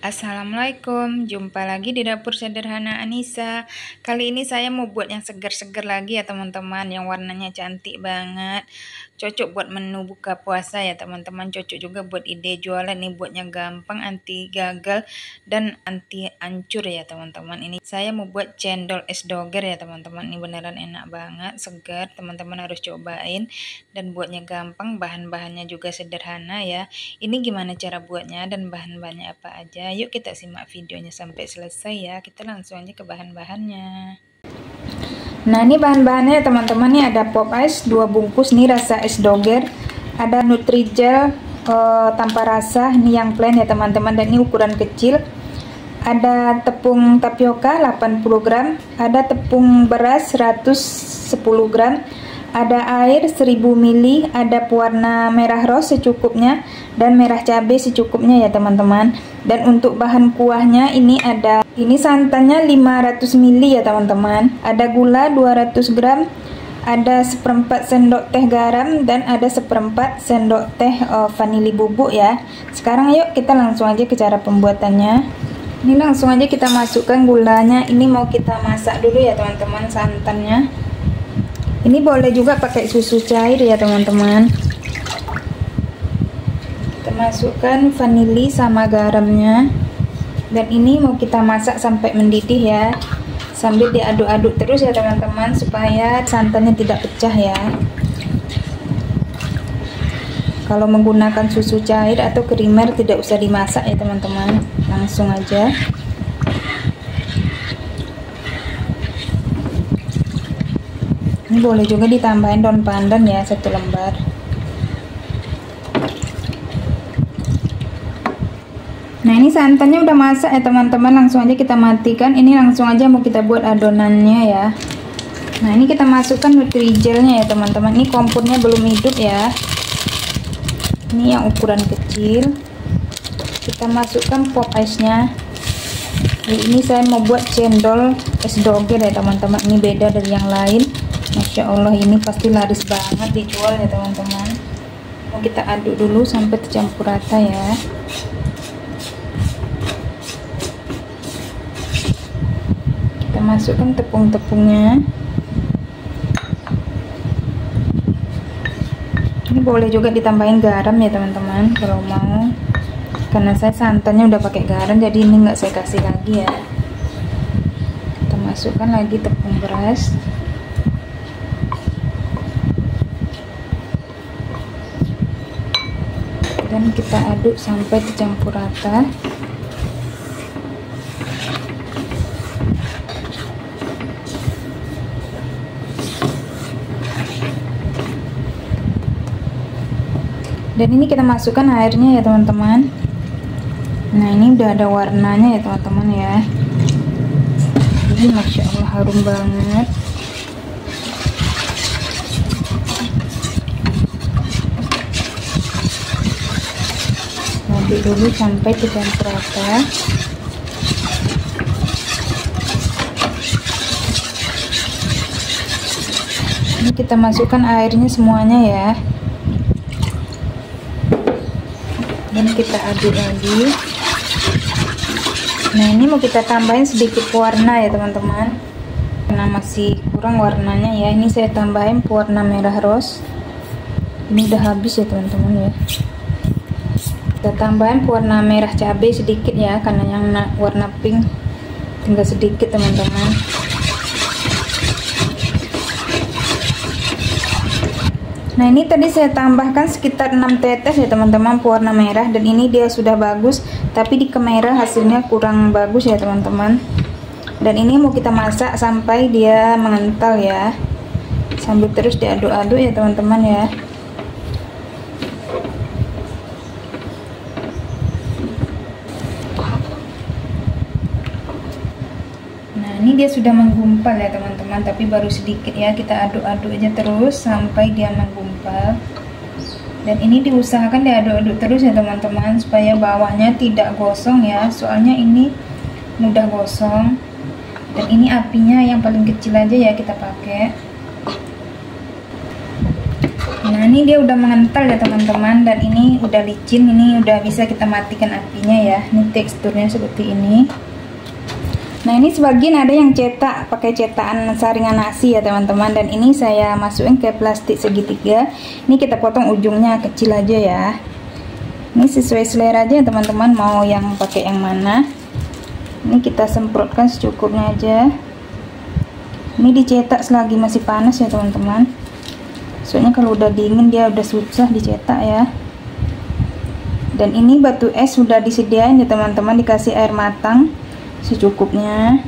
Assalamualaikum, jumpa lagi di dapur sederhana Anissa. Kali ini saya mau buat yang segar-segar lagi ya teman-teman, yang warnanya cantik banget. Cocok buat menu buka puasa ya teman-teman, cocok juga buat ide jualan nih, buatnya gampang, anti gagal dan anti hancur ya teman-teman. Ini saya mau buat cendol es doger ya teman-teman, ini beneran enak banget, segar, teman-teman harus cobain. Dan buatnya gampang, bahan-bahannya juga sederhana ya. Ini gimana cara buatnya dan bahan-bahannya apa aja? Yuk kita simak videonya sampai selesai ya. Kita langsung aja ke bahan-bahannya. Nah, ini bahan-bahannya teman-teman, nih ada pop ice 2 bungkus nih rasa es doger, ada Nutrijel tanpa rasa, ini yang plain ya teman-teman, dan ini ukuran kecil. Ada tepung tapioka 80 gram, ada tepung beras 110 gram, ada air 1000 ml, ada pewarna merah rose secukupnya dan merah cabai secukupnya ya teman-teman. Dan untuk bahan kuahnya ini santannya 500 ml ya teman-teman. Ada gula 200 gram, ada 1/4 sendok teh garam, dan ada 1/4 sendok teh vanili bubuk ya. Sekarang yuk kita langsung aja ke cara pembuatannya. Ini langsung aja kita masukkan gulanya. Ini mau kita masak dulu ya teman-teman santannya. Ini boleh juga pakai susu cair ya teman-teman. Kita masukkan vanili sama garamnya. Dan ini mau kita masak sampai mendidih ya. Sambil diaduk-aduk terus ya teman-teman, supaya santannya tidak pecah ya. Kalau menggunakan susu cair atau krimer tidak usah dimasak ya teman-teman, langsung aja. Ini boleh juga ditambahin daun pandan ya, 1 lembar. Nah, ini santannya udah masak ya teman-teman, langsung aja kita matikan. Ini langsung aja mau kita buat adonannya ya. Nah, ini kita masukkan Nutrijelnya ya teman-teman. Ini kompornya belum hidup ya. Ini yang ukuran kecil. Kita masukkan pop ice-nya. Ini saya mau buat cendol es doger ya teman-teman. Ini beda dari yang lain. Masya Allah, ini pasti laris banget dijual ya teman-teman. Mau kita aduk dulu sampai tercampur rata ya. Kita masukkan tepung-tepungnya. Ini boleh juga ditambahin garam ya teman-teman kalau mau. Karena saya santannya udah pakai garam, jadi ini nggak saya kasih lagi ya. Kita masukkan lagi tepung beras. Dan kita aduk sampai tercampur rata. Dan ini kita masukkan airnya ya teman-teman. Nah, ini udah ada warnanya ya teman-teman ya. Ini Masya Allah harum banget. Aduk dulu sampai tercampur rata. Ini kita masukkan airnya semuanya ya. Dan kita aduk lagi. Nah, ini mau kita tambahin sedikit pewarna ya teman-teman, karena masih kurang warnanya ya. Ini saya tambahin pewarna merah rose. Ini udah habis ya teman-teman ya. Kita tambahin pewarna merah cabai sedikit ya, karena yang warna pink tinggal sedikit teman-teman. Nah, ini tadi saya tambahkan sekitar 6 tetes ya teman-teman pewarna merah, dan ini dia sudah bagus, tapi di kamera hasilnya kurang bagus ya teman-teman. Dan ini mau kita masak sampai dia mengental ya, sambil terus diaduk-aduk ya teman-teman ya. Ini dia sudah menggumpal ya teman-teman, tapi baru sedikit ya. Kita aduk-aduk aja terus sampai dia menggumpal. Dan ini diusahakan diaduk-aduk terus ya teman-teman, supaya bawahnya tidak gosong ya, soalnya ini mudah gosong. Dan ini apinya yang paling kecil aja ya kita pakai. Nah, Nah, ini dia udah mengental ya teman-teman, dan ini udah licin, ini udah bisa kita matikan apinya ya. Ini teksturnya seperti ini. Nah, ini sebagian ada yang cetak pakai cetakan saringan nasi ya teman-teman, dan ini saya masukin ke plastik segitiga. Ini kita potong ujungnya kecil aja ya. Ini sesuai selera aja teman-teman, mau yang pakai yang mana. Ini kita semprotkan secukupnya aja. Ini dicetak selagi masih panas ya teman-teman, soalnya kalau udah dingin dia udah susah dicetak ya. Dan ini batu es sudah disediain ya teman-teman, dikasih air matang secukupnya.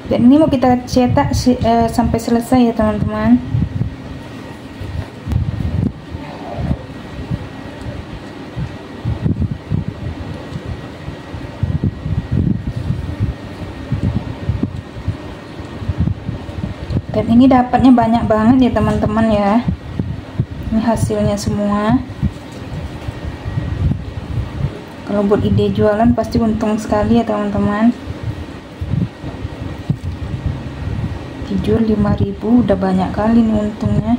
Dan ini mau kita cetak sampai selesai ya teman-teman. Dan ini dapatnya banyak banget ya teman-teman ya. Ini hasilnya semua. Kalau buat ide jualan pasti untung sekali ya teman-teman. Jujur 5.000 udah banyak kali nih untungnya.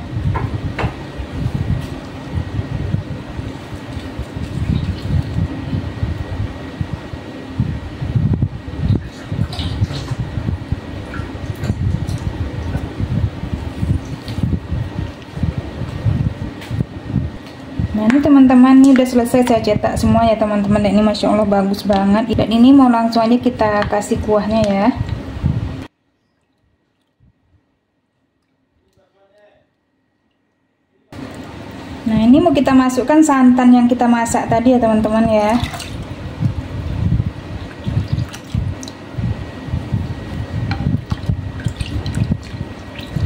Nah, ini teman-teman, ini udah selesai saya cetak semua ya teman-teman, dan ini Masya Allah bagus banget. Dan ini mau langsung aja kita kasih kuahnya ya. Nah, ini mau kita masukkan santan yang kita masak tadi ya teman-teman ya.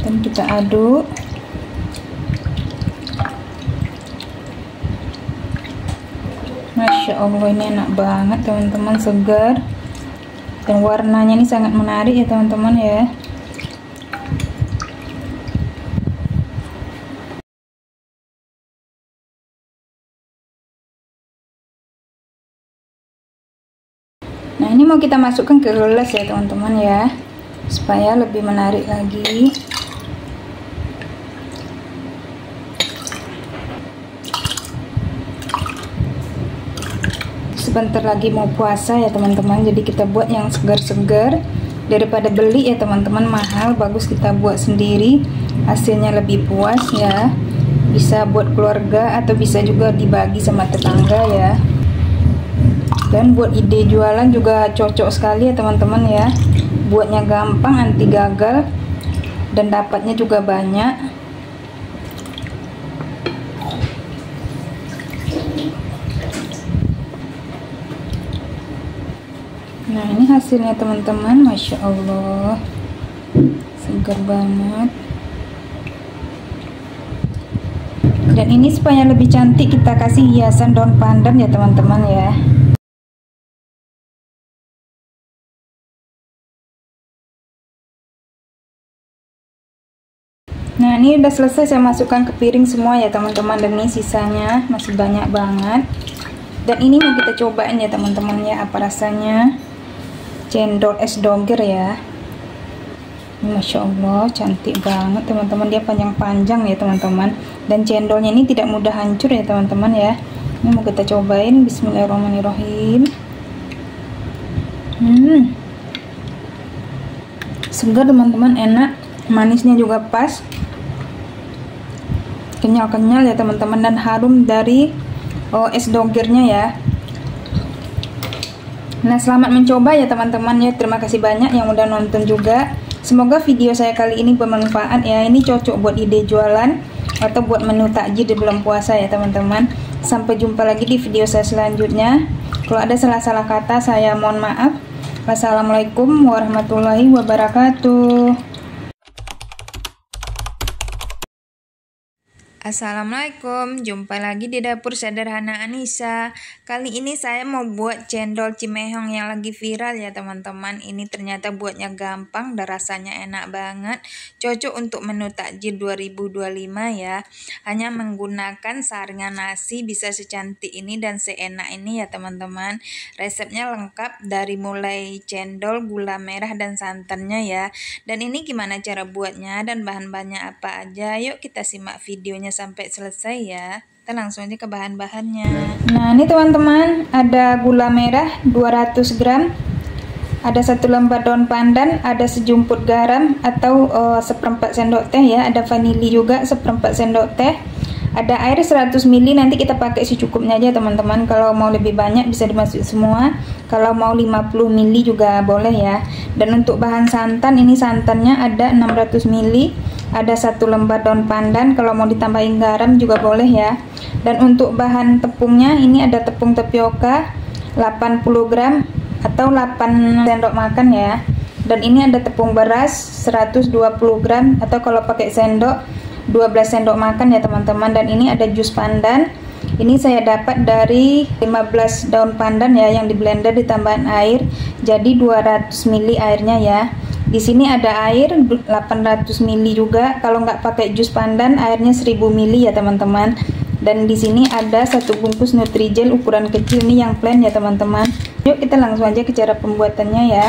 Dan kita aduk. Masya Allah, ini enak banget teman-teman, segar. Dan warnanya ini sangat menarik ya teman-teman ya. Nah, ini mau kita masukkan ke gelas ya teman-teman ya, supaya lebih menarik lagi. Sebentar lagi mau puasa ya teman-teman, jadi kita buat yang segar-segar daripada beli ya teman-teman, mahal. Bagus kita buat sendiri, hasilnya lebih puas ya. Bisa buat keluarga atau bisa juga dibagi sama tetangga ya. Dan buat ide jualan juga cocok sekali ya teman-teman ya. Buatnya gampang, anti gagal, dan dapatnya juga banyak. Nah, ini hasilnya teman-teman, Masya Allah, segar banget. Dan ini supaya lebih cantik kita kasih hiasan daun pandan ya teman-teman ya. Nah, ini udah selesai saya masukkan ke piring semua ya teman-teman, dan ini sisanya masih banyak banget. Dan ini mau kita cobain ya teman-teman ya, apa rasanya cendol es doger ya. Masya Allah, cantik banget teman-teman, dia panjang-panjang ya teman-teman, dan cendolnya ini tidak mudah hancur ya teman-teman ya. Ini mau kita cobain. Bismillahirrahmanirrahim. Segar teman-teman, enak, manisnya juga pas, kenyal-kenyal ya teman-teman, dan harum dari es dogernya ya. Nah, selamat mencoba ya teman-teman ya. Terima kasih banyak yang udah nonton juga. Semoga video saya kali ini bermanfaat ya. Ini cocok buat ide jualan atau buat menu takjil di bulan puasa ya teman-teman. Sampai jumpa lagi di video saya selanjutnya. Kalau ada salah-salah kata saya mohon maaf. Wassalamualaikum warahmatullahi wabarakatuh. Assalamualaikum, jumpa lagi di dapur sederhana Anissa. Kali ini saya mau buat cendol cimehong yang lagi viral ya teman-teman. Ini ternyata buatnya gampang dan rasanya enak banget. Cocok untuk menu takjil 2025 ya. Hanya menggunakan saringan nasi bisa secantik ini dan seenak ini ya teman-teman. Resepnya lengkap dari mulai cendol, gula merah dan santannya ya. Dan ini gimana cara buatnya dan bahan-bahannya apa aja? Yuk kita simak videonya sampai selesai ya. Kita langsung aja ke bahan-bahannya. Nah ini teman-teman, ada gula merah 200 gram, ada 1 lembar daun pandan, ada sejumput garam atau seperempat sendok teh ya, ada vanili juga seperempat sendok teh, ada air 100 ml, nanti kita pakai secukupnya aja teman-teman. Kalau mau lebih banyak bisa dimasukin semua, kalau mau 50 ml juga boleh ya. Dan untuk bahan santan, ini santannya ada 600 ml, ada 1 lembar daun pandan, kalau mau ditambahin garam juga boleh ya. Dan untuk bahan tepungnya, ini ada tepung tapioka 80 gram atau 8 sendok makan ya. Dan ini ada tepung beras 120 gram atau kalau pakai sendok 12 sendok makan ya teman-teman. Dan ini ada jus pandan, ini saya dapat dari 15 daun pandan ya, yang di blender ditambahin air, jadi 200 ml airnya ya. Di sini ada air 800 ml juga, kalau nggak pakai jus pandan airnya 1000 ml ya teman-teman. Dan di sini ada 1 bungkus Nutrijel ukuran kecil, ini yang plain ya teman-teman. Yuk kita langsung aja ke cara pembuatannya ya.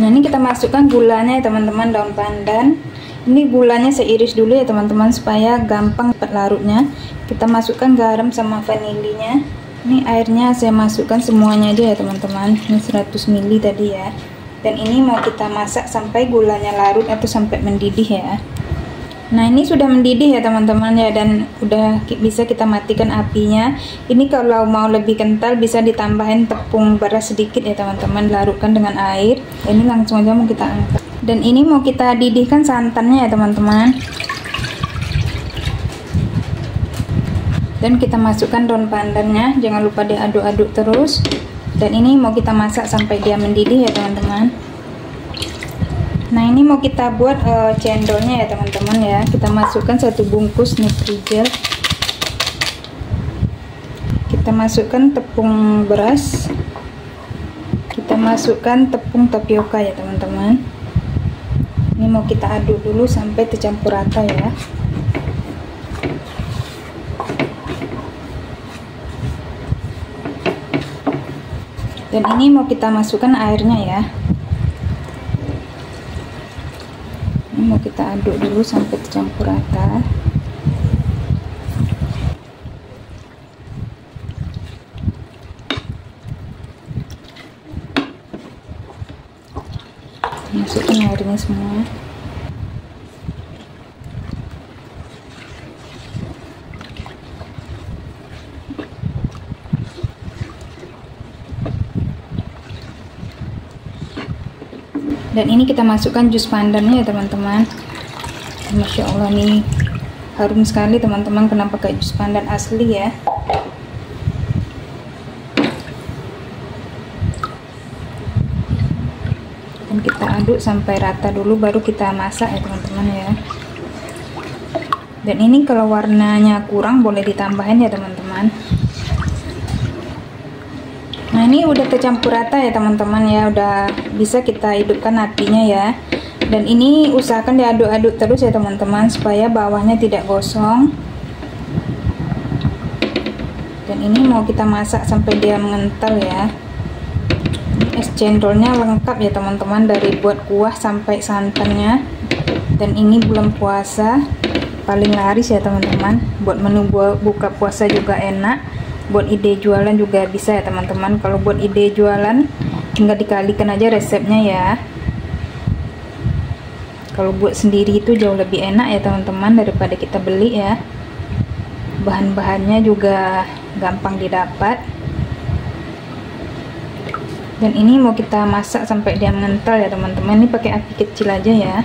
Nah ini kita masukkan gulanya ya teman-teman, daun pandan. Ini gulanya saya iris dulu ya teman-teman supaya gampang larutnya. Kita masukkan garam sama vanilinya. Ini airnya saya masukkan semuanya aja ya teman-teman. Ini 100 ml tadi ya. Dan ini mau kita masak sampai gulanya larut atau sampai mendidih ya. Nah ini sudah mendidih ya teman-teman ya, dan udah bisa kita matikan apinya. Ini kalau mau lebih kental bisa ditambahin tepung beras sedikit ya teman-teman, larutkan dengan air. Ini langsung aja mau kita angkat. Dan ini mau kita didihkan santannya ya teman-teman. Dan kita masukkan daun pandannya, jangan lupa diaduk-aduk terus. Dan ini mau kita masak sampai dia mendidih ya teman-teman. Nah ini mau kita buat cendolnya ya teman-teman ya. Kita masukkan 1 bungkus Nutrijel. Kita masukkan tepung beras. Kita masukkan tepung tapioka ya teman-teman. Ini mau kita aduk dulu sampai tercampur rata ya. Dan ini mau kita masukkan airnya ya. Ini mau kita aduk dulu sampai tercampur rata. Masukkan airnya semua. Dan ini kita masukkan jus pandannya ya teman-teman. Masya Allah nih harum sekali teman-teman, kena pakai jus pandan asli ya. Dan kita aduk sampai rata dulu baru kita masak ya teman-teman ya. Dan ini kalau warnanya kurang boleh ditambahin ya teman-teman. Nah ini udah tercampur rata ya teman-teman ya, udah bisa kita hidupkan apinya ya. Dan ini usahakan diaduk-aduk terus ya teman-teman supaya bawahnya tidak gosong. Dan ini mau kita masak sampai dia mengental ya. Es cendolnya lengkap ya teman-teman, dari buat kuah sampai santannya. Dan ini bulan puasa paling laris ya teman-teman, buat menu buka puasa juga enak. Buat ide jualan juga bisa ya teman-teman. Kalau buat ide jualan tinggal dikalikan aja resepnya ya. Kalau buat sendiri itu jauh lebih enak ya teman-teman daripada kita beli ya. Bahan-bahannya juga gampang didapat. Dan ini mau kita masak sampai dia mengental ya teman-teman. Ini pakai api kecil aja ya.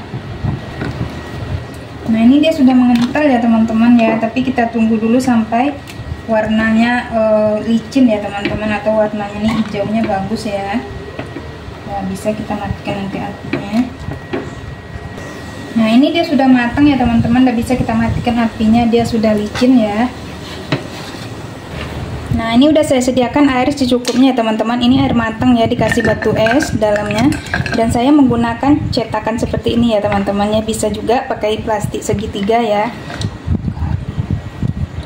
Nah ini dia sudah mengental ya teman-teman ya, tapi kita tunggu dulu sampai warnanya licin ya teman-teman, atau warnanya ini hijaunya bagus ya. Nah bisa kita matikan nanti apinya. Nah ini dia sudah matang ya teman-teman, udah bisa kita matikan apinya, dia sudah licin ya. Nah ini udah saya sediakan air secukupnya ya teman-teman. Ini air matang ya, dikasih batu es dalamnya. Dan saya menggunakan cetakan seperti ini ya teman-temannya. Bisa juga pakai plastik segitiga ya.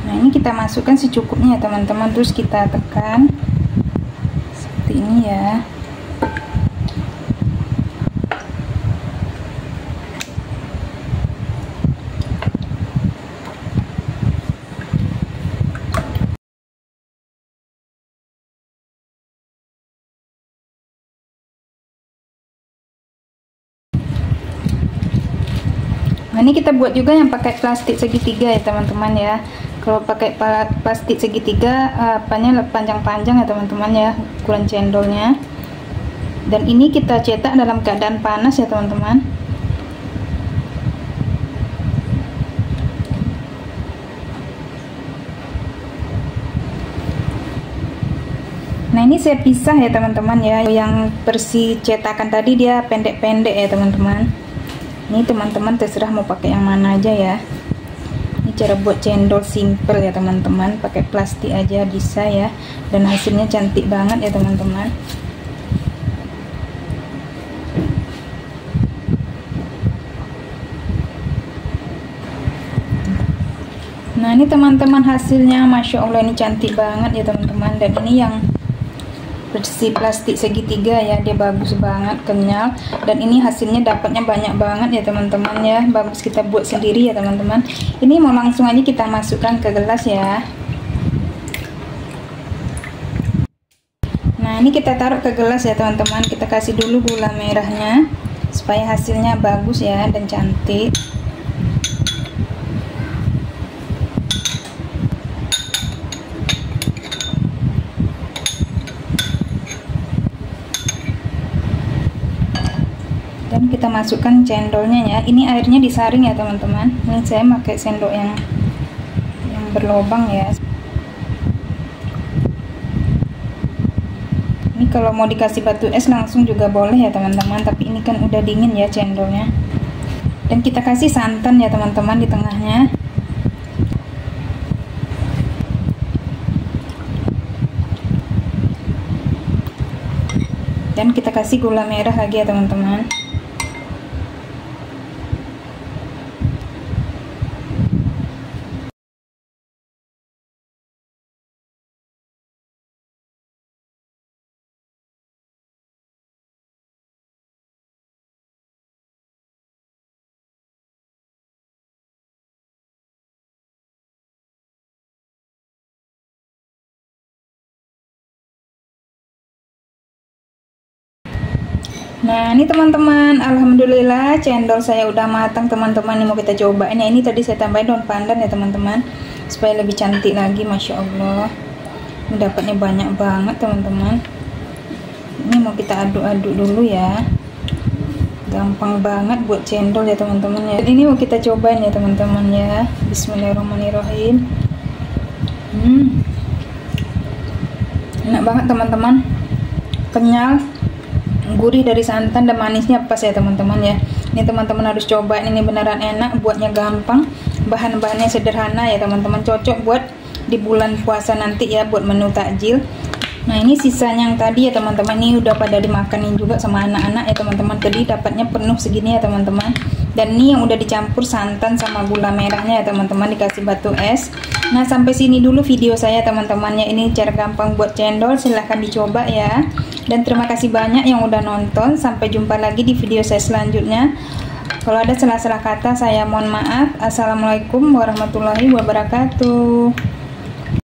Nah ini kita masukkan secukupnya ya teman-teman. Terus kita tekan seperti ini ya. Nah ini kita buat juga yang pakai plastik segitiga ya teman-teman ya. Kalau pakai plastik segitiga apanya panjang-panjang ya teman-teman ya, ukuran cendolnya. Dan ini kita cetak dalam keadaan panas ya teman-teman. Nah ini saya pisah ya teman-teman ya. Yang versi cetakan tadi dia pendek-pendek ya teman-teman. Ini teman-teman terserah mau pakai yang mana aja ya. Ini cara buat cendol simple ya teman-teman, pakai plastik aja bisa ya. Dan hasilnya cantik banget ya teman-teman. Nah ini teman-teman hasilnya, Masya Allah ini cantik banget ya teman-teman. Dan ini yang versi plastik segitiga ya, dia bagus banget, kenyal, dan ini hasilnya dapatnya banyak banget ya teman-teman ya. Bagus kita buat sendiri ya teman-teman. Ini mau langsung aja kita masukkan ke gelas ya. Nah ini kita taruh ke gelas ya teman-teman. Kita kasih dulu gula merahnya supaya hasilnya bagus ya dan cantik. Dan kita masukkan cendolnya ya. Ini airnya disaring ya teman-teman. Ini saya pakai sendok yang berlubang ya. Ini kalau mau dikasih batu es langsung juga boleh ya teman-teman, tapi ini kan udah dingin ya cendolnya. Dan kita kasih santan ya teman-teman di tengahnya. Dan kita kasih gula merah lagi ya teman-teman. Nah ini teman-teman, alhamdulillah cendol saya udah matang teman-teman. Ini mau kita coba. Ini tadi saya tambahin daun pandan ya teman-teman, supaya lebih cantik lagi. Masya Allah, ini dapatnya banyak banget teman-teman. Ini mau kita aduk-aduk dulu ya. Gampang banget buat cendol ya teman-teman ya. Ini mau kita cobain ya teman-teman ya. Bismillahirrahmanirrahim. Enak banget teman-teman, kenyal, gurih dari santan, dan manisnya pas ya teman-teman ya. Ini teman-teman harus coba, ini beneran enak, buatnya gampang, bahan-bahannya sederhana ya teman-teman. Cocok buat di bulan puasa nanti ya, buat menu takjil. Nah ini sisanya yang tadi ya teman-teman, ini udah pada dimakanin juga sama anak-anak ya teman-teman. Tadi dapatnya penuh segini ya teman-teman. Dan ini yang udah dicampur santan sama gula merahnya ya teman-teman, dikasih batu es. Nah sampai sini dulu video saya teman-temannya. Ini cara gampang buat cendol, silahkan dicoba ya. Dan terima kasih banyak yang udah nonton. Sampai jumpa lagi di video saya selanjutnya. Kalau ada salah-salah kata saya mohon maaf. Assalamualaikum warahmatullahi wabarakatuh.